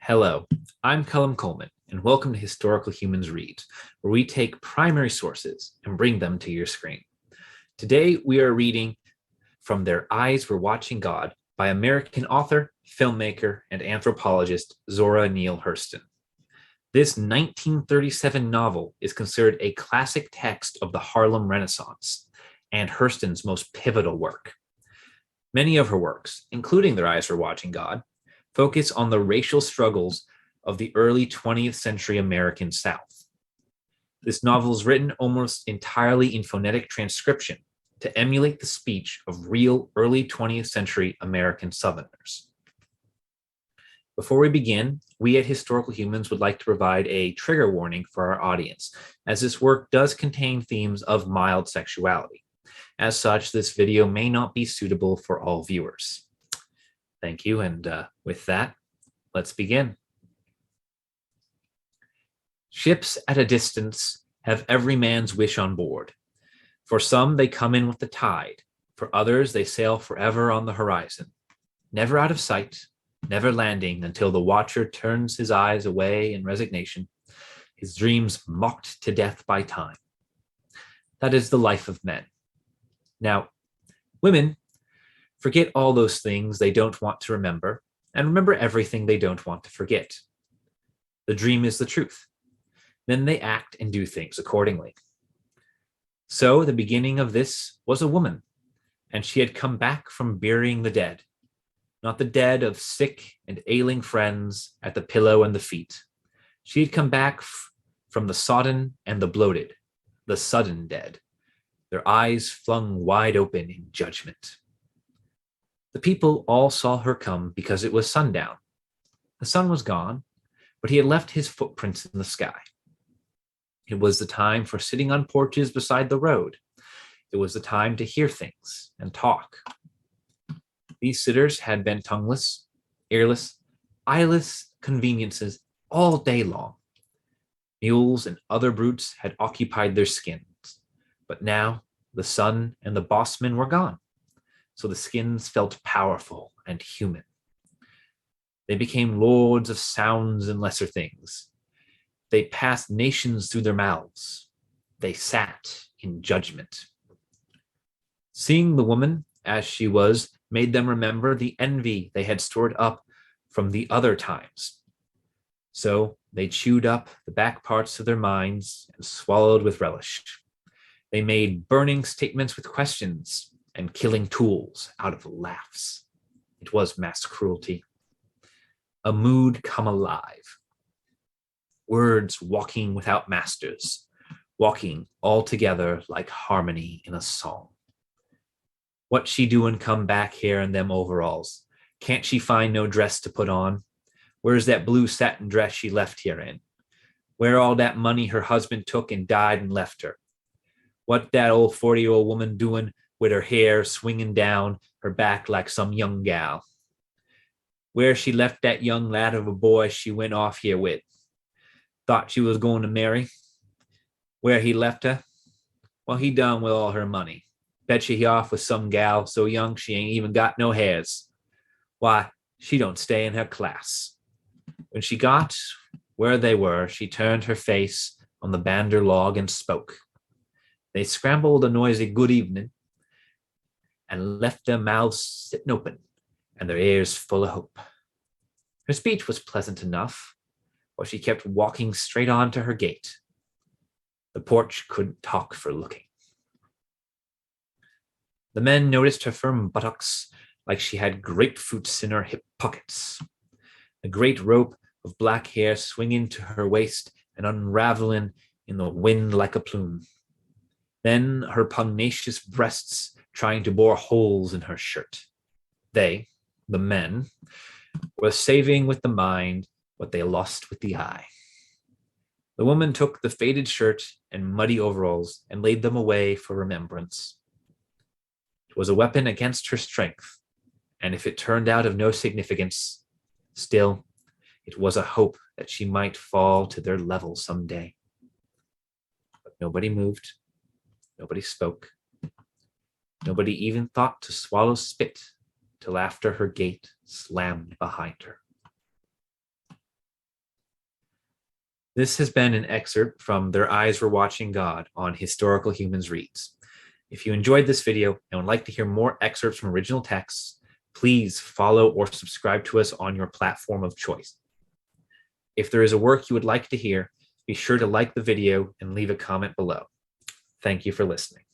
Hello, I'm Cullum Coleman, and welcome to Historical Humans Reads, where we take primary sources and bring them to your screen. Today, we are reading From Their Eyes Were Watching God by American author, filmmaker, and anthropologist Zora Neale Hurston. This 1937 novel is considered a classic text of the Harlem Renaissance and Hurston's most pivotal work. Many of her works, including Their Eyes Were Watching God, focus on the racial struggles of the early 20th century American South. This novel is written almost entirely in phonetic transcription to emulate the speech of real early 20th century American Southerners. Before we begin, we at Historical Humans would like to provide a trigger warning for our audience, as this work does contain themes of mild sexuality. As such, this video may not be suitable for all viewers. Thank you, and with that, let's begin. Ships at a distance have every man's wish on board. For some, they come in with the tide. For others, they sail forever on the horizon, never out of sight, never landing until the watcher turns his eyes away in resignation, his dreams mocked to death by time. That is the life of men. Now, women forget all those things they don't want to remember, and remember everything they don't want to forget. The dream is the truth. Then they act and do things accordingly. So the beginning of this was a woman, and she had come back from burying the dead, not the dead of sick and ailing friends at the pillow and the feet. She had come back from the sodden and the bloated, the sudden dead, their eyes flung wide open in judgment. The people all saw her come because it was sundown. The sun was gone, but he had left his footprints in the sky. It was the time for sitting on porches beside the road. It was the time to hear things and talk. These sitters had been tongueless, earless, eyeless conveniences all day long. Mules and other brutes had occupied their skins, but now the sun and the bossmen were gone. So the skins felt powerful and human. They became lords of sounds and lesser things. They passed nations through their mouths. They sat in judgment. Seeing the woman as she was made them remember the envy they had stored up from the other times. So they chewed up the back parts of their minds and swallowed with relish. They made burning statements with questions and killing tools out of laughs. It was mass cruelty. A mood come alive. Words walking without masters, walking all together like harmony in a song. What she doin' come back here in them overalls? Can't she find no dress to put on? Where's that blue satin dress she left here in? Where all that money her husband took and died and left her? What that old 40-year-old woman doin' with her hair swinging down her back like some young gal? Where she left that young lad of a boy she went off here with? Thought she was going to marry? Where he left her? Well, he done with all her money. Bet you he off with some gal so young she ain't even got no hairs. Why, she don't stay in her class. When she got where they were, she turned her face on the bander log and spoke. They scrambled a noisy good evening and left their mouths sitting open and their ears full of hope. Her speech was pleasant enough, while she kept walking straight on to her gate. The porch couldn't talk for looking. The men noticed her firm buttocks like she had grapefruits in her hip pockets. A great rope of black hair swinging to her waist and unraveling in the wind like a plume. Then her pugnacious breasts trying to bore holes in her shirt. They, the men, were saving with the mind what they lost with the eye. The woman took the faded shirt and muddy overalls and laid them away for remembrance. It was a weapon against her strength, and if it turned out of no significance, still, it was a hope that she might fall to their level someday. But nobody moved. Nobody spoke. Nobody even thought to swallow spit till after her gate slammed behind her. This has been an excerpt from Their Eyes Were Watching God on Historical Humans Reads. If you enjoyed this video and would like to hear more excerpts from original texts, please follow or subscribe to us on your platform of choice. If there is a work you would like to hear, be sure to like the video and leave a comment below. Thank you for listening.